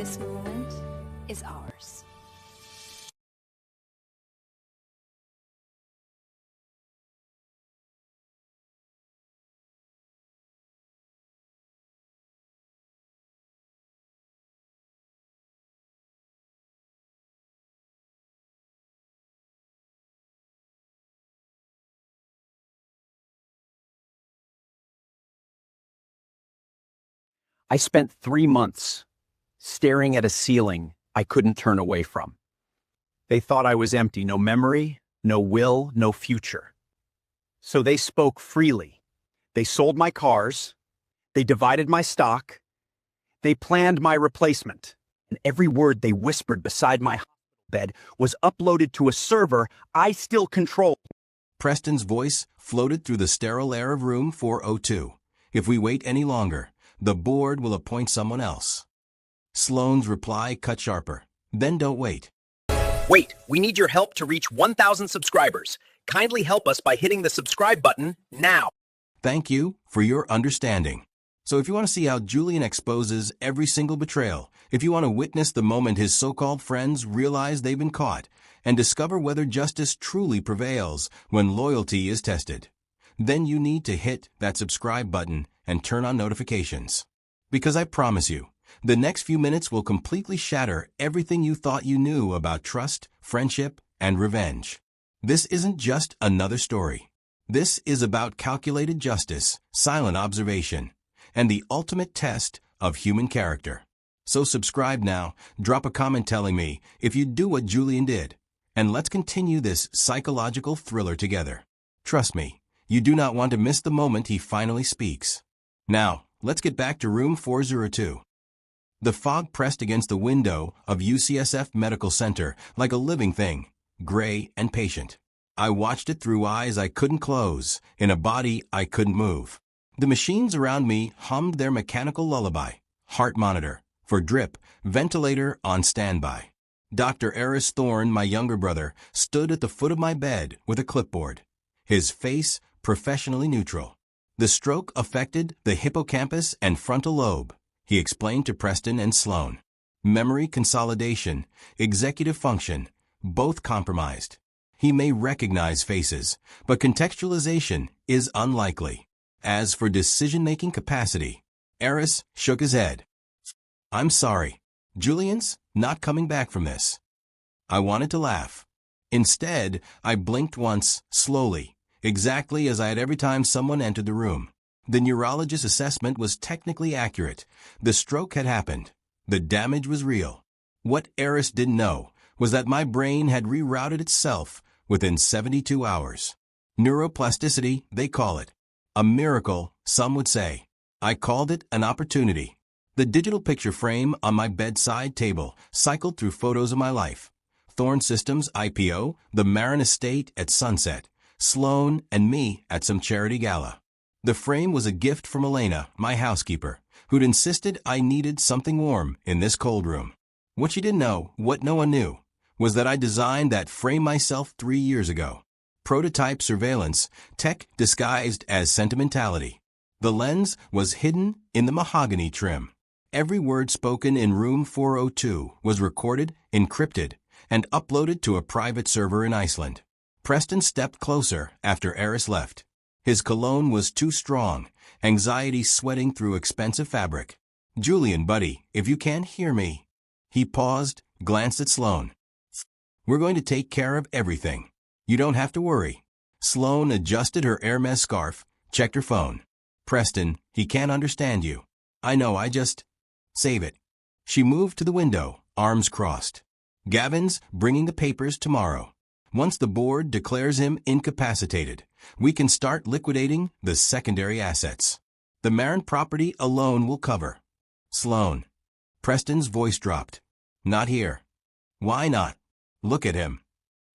This moment is ours. I spent 3 months staring at a ceiling I couldn't turn away from. They thought I was empty, no memory, no will, no future. So they spoke freely. They sold my cars. They divided my stock. They planned my replacement. And every word they whispered beside my bed was uploaded to a server I still control. Preston's voice floated through the sterile air of room 402. If we wait any longer, the board will appoint someone else. Sloane's reply cut sharper. Then don't wait. Wait, we need your help to reach 1,000 subscribers. Kindly help us by hitting the subscribe button now. Thank you for your understanding. So if you want to see how Julian exposes every single betrayal, if you want to witness the moment his so-called friends realize they've been caught, and discover whether justice truly prevails when loyalty is tested, then you need to hit that subscribe button and turn on notifications. Because I promise you, the next few minutes will completely shatter everything you thought you knew about trust, friendship, and revenge. This isn't just another story. This is about calculated justice, silent observation, and the ultimate test of human character. So subscribe now, drop a comment telling me if you'd do what Julian did, and let's continue this psychological thriller together. Trust me, you do not want to miss the moment he finally speaks. Now, let's get back to room 402. The fog pressed against the window of UCSF Medical Center like a living thing, gray and patient. I watched it through eyes I couldn't close, in a body I couldn't move. The machines around me hummed their mechanical lullaby. Heart monitor, for drip, ventilator on standby. Dr. Julian Thorne, my younger brother, stood at the foot of my bed with a clipboard, his face professionally neutral. The stroke affected the hippocampus and frontal lobe, he explained to Preston and Sloane. Memory consolidation, executive function, both compromised. He may recognize faces, but contextualization is unlikely. As for decision-making capacity, Eris shook his head. I'm sorry. Julian's not coming back from this. I wanted to laugh. Instead, I blinked once, slowly, exactly as I had every time someone entered the room. The neurologist's assessment was technically accurate. The stroke had happened. The damage was real. What Eris didn't know was that my brain had rerouted itself within 72 hours. Neuroplasticity, they call it. A miracle, some would say. I called it an opportunity. The digital picture frame on my bedside table cycled through photos of my life. Thorne Systems IPO, the Marin Estate at sunset, Sloane and me at some charity gala. The frame was a gift from Elena, my housekeeper, who'd insisted I needed something warm in this cold room. What she didn't know, what no one knew, was that I designed that frame myself 3 years ago. Prototype surveillance, tech disguised as sentimentality. The lens was hidden in the mahogany trim. Every word spoken in room 402 was recorded, encrypted, and uploaded to a private server in Iceland. Preston stepped closer after Eris left. His cologne was too strong, anxiety sweating through expensive fabric. Julian, buddy, if you can't hear me. He paused, glanced at Sloane. We're going to take care of everything. You don't have to worry. Sloane adjusted her Hermes scarf, checked her phone. Preston, he can't understand you. I know, I just... Save it. She moved to the window, arms crossed. Gavin's bringing the papers tomorrow. Once the board declares him incapacitated, we can start liquidating the secondary assets. The Marin property alone will cover. Sloane. Preston's voice dropped. Not here. Why not? Look at him.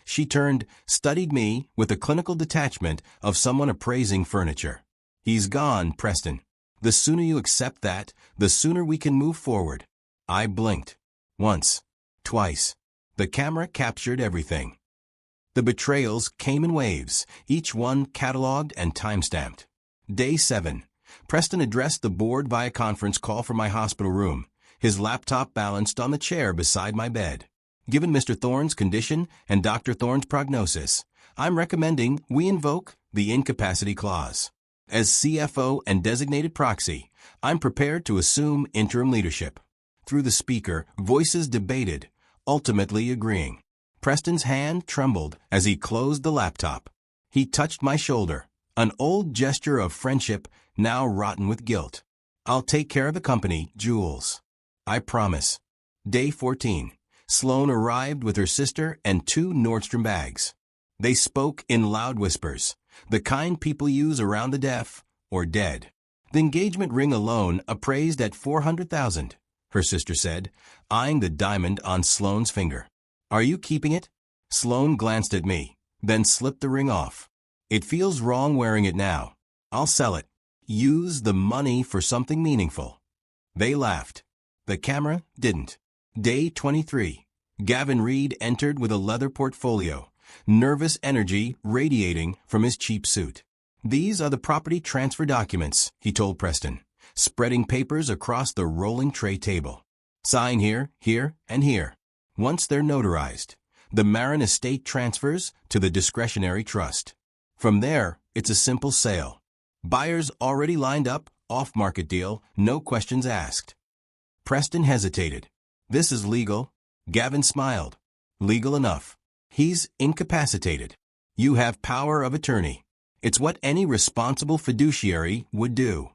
She turned, studied me with the clinical detachment of someone appraising furniture. He's gone, Preston. The sooner you accept that, the sooner we can move forward. I blinked. Once. Twice. The camera captured everything. The betrayals came in waves, each one cataloged and time-stamped. Day 7. Preston addressed the board via conference call from my hospital room. his laptop balanced on the chair beside my bed. Given Mr. Thorne's condition and Dr. Thorne's prognosis, I'm recommending we invoke the incapacity clause. As CFO and designated proxy, I'm prepared to assume interim leadership. Through the speaker, voices debated, ultimately agreeing. Preston's hand trembled as he closed the laptop. He touched my shoulder, an old gesture of friendship now rotten with guilt. I'll take care of the company, Jules. I promise. Day 14. Sloane arrived with her sister and 2 Nordstrom bags. They spoke in loud whispers, the kind people use around the deaf or dead. The engagement ring alone appraised at $400,000, her sister said, eyeing the diamond on Sloane's finger. Are you keeping it? Sloane glanced at me, then slipped the ring off. It feels wrong wearing it now. I'll sell it. Use the money for something meaningful. They laughed. The camera didn't. Day 23. Gavin Reed entered with a leather portfolio, nervous energy radiating from his cheap suit. These are the property transfer documents, he told Preston, spreading papers across the rolling tray table. Sign here, here, and here. Once they're notarized, the Marin estate transfers to the discretionary trust. From there, it's a simple sale. Buyers already lined up, off-market deal, no questions asked. Preston hesitated. This is legal. Gavin smiled. Legal enough. He's incapacitated. You have power of attorney. It's what any responsible fiduciary would do.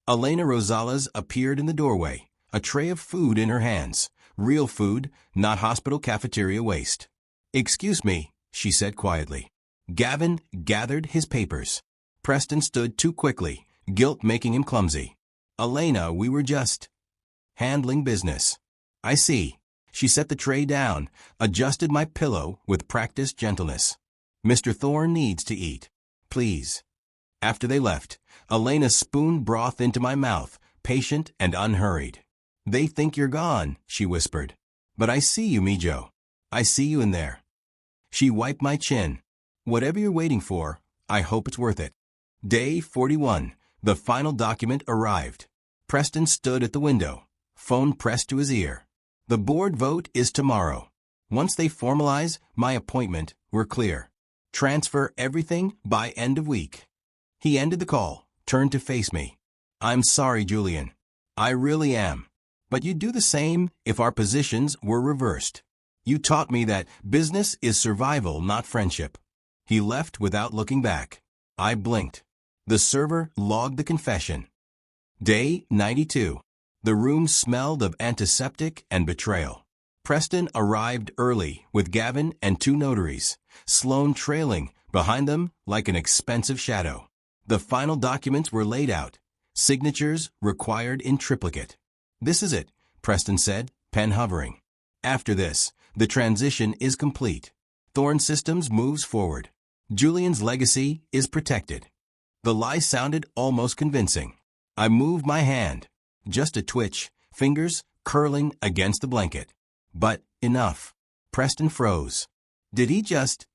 Elena Rosales appeared in the doorway, a tray of food in her hands. Real food, not hospital cafeteria waste. Excuse me, she said quietly. Gavin gathered his papers. Preston stood too quickly, guilt making him clumsy. Elena, we were just handling business. I see. She set the tray down, adjusted my pillow with practiced gentleness. Mr. Thorne needs to eat. Please. After they left, Elena spooned broth into my mouth, patient and unhurried. They think you're gone, she whispered. But I see you, Mijo. I see you in there. She wiped my chin. Whatever you're waiting for, I hope it's worth it. Day 41. The final document arrived. Preston stood at the window, phone pressed to his ear. The board vote is tomorrow. Once they formalize my appointment, we're clear. Transfer everything by end of week. He ended the call, turned to face me. I'm sorry, Julian. I really am. But you'd do the same if our positions were reversed. You taught me that business is survival, not friendship. He left without looking back. I blinked. The server logged the confession. Day 92. The room smelled of antiseptic and betrayal. Preston arrived early with Gavin and 2 notaries, Sloane trailing behind them like an expensive shadow. The final documents were laid out, signatures required in triplicate. This is it, Preston said, pen hovering. After this, the transition is complete. Thorne Systems moves forward. Julian's legacy is protected. The lie sounded almost convincing. I moved my hand. Just a twitch, fingers curling against the blanket. But enough. Preston froze. Did he just...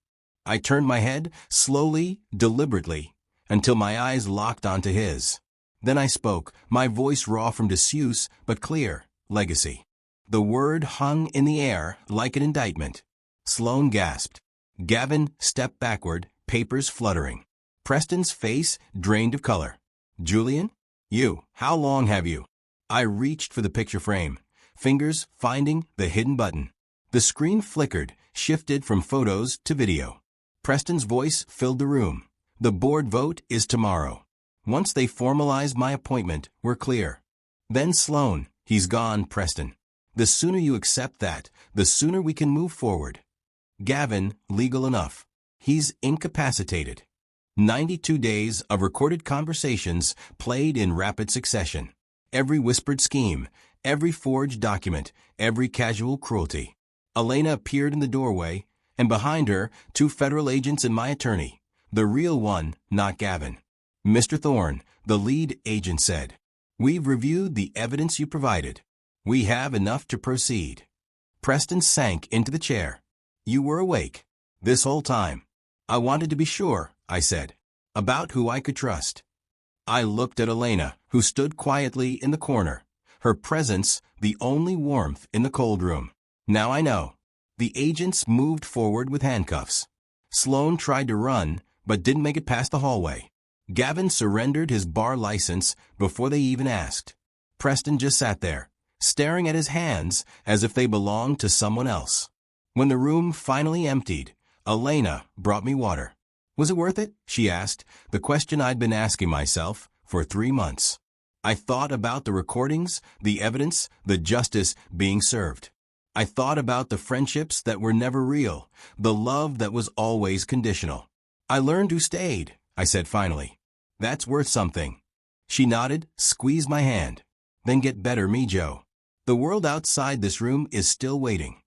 I turned my head, slowly, deliberately, until my eyes locked onto his. Then I spoke, my voice raw from disuse, but clear. Legacy. The word hung in the air like an indictment. Sloane gasped. Gavin stepped backward, papers fluttering. Preston's face drained of color. Julian? You, how long have you? I reached for the picture frame, fingers finding the hidden button. The screen flickered, shifted from photos to video. Preston's voice filled the room. The board vote is tomorrow. Once they formalize my appointment, we're clear. Then Sloane, he's gone, Preston. The sooner you accept that, the sooner we can move forward. Gavin, legal enough. He's incapacitated. 92 days of recorded conversations played in rapid succession. Every whispered scheme, every forged document, every casual cruelty. Elena appeared in the doorway, and behind her, 2 federal agents and my attorney. The real one, not Gavin. Mr. Thorne, the lead agent said, "We've reviewed the evidence you provided. We have enough to proceed." Preston sank into the chair. You were awake. This whole time. I wanted to be sure, I said, about who I could trust. I looked at Elena, who stood quietly in the corner, her presence the only warmth in the cold room. Now I know. The agents moved forward with handcuffs. Sloan tried to run, but didn't make it past the hallway. Gavin surrendered his bar license before they even asked. Preston just sat there, staring at his hands as if they belonged to someone else. When the room finally emptied, Elena brought me water. Was it worth it? She asked, the question I'd been asking myself for 3 months. I thought about the recordings, the evidence, the justice being served. I thought about the friendships that were never real, the love that was always conditional. I learned who stayed, I said finally. That's worth something. She nodded, squeezed my hand. Then get better, me, Joe. The world outside this room is still waiting.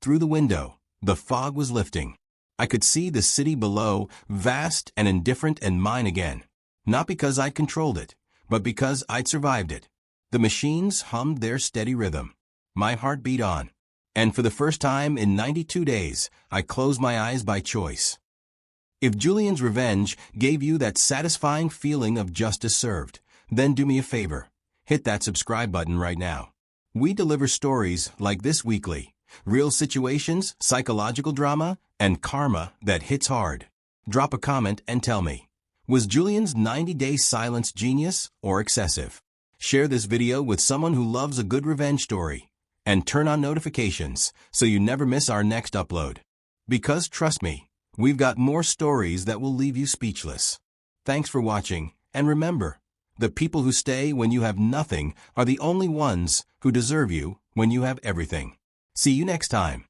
Through the window, the fog was lifting. I could see the city below, vast and indifferent and mine again. Not because I'd controlled it, but because I'd survived it. The machines hummed their steady rhythm. My heart beat on. And for the first time in 92 days, I closed my eyes by choice. If Julian's revenge gave you that satisfying feeling of justice served, then do me a favor. Hit that subscribe button right now. We deliver stories like this weekly. Real situations, psychological drama, and karma that hits hard. Drop a comment and tell me, was Julian's 90-day silence genius or excessive? Share this video with someone who loves a good revenge story. And turn on notifications so you never miss our next upload. Because trust me, we've got more stories that will leave you speechless. Thanks for watching, and remember, the people who stay when you have nothing are the only ones who deserve you when you have everything. See you next time.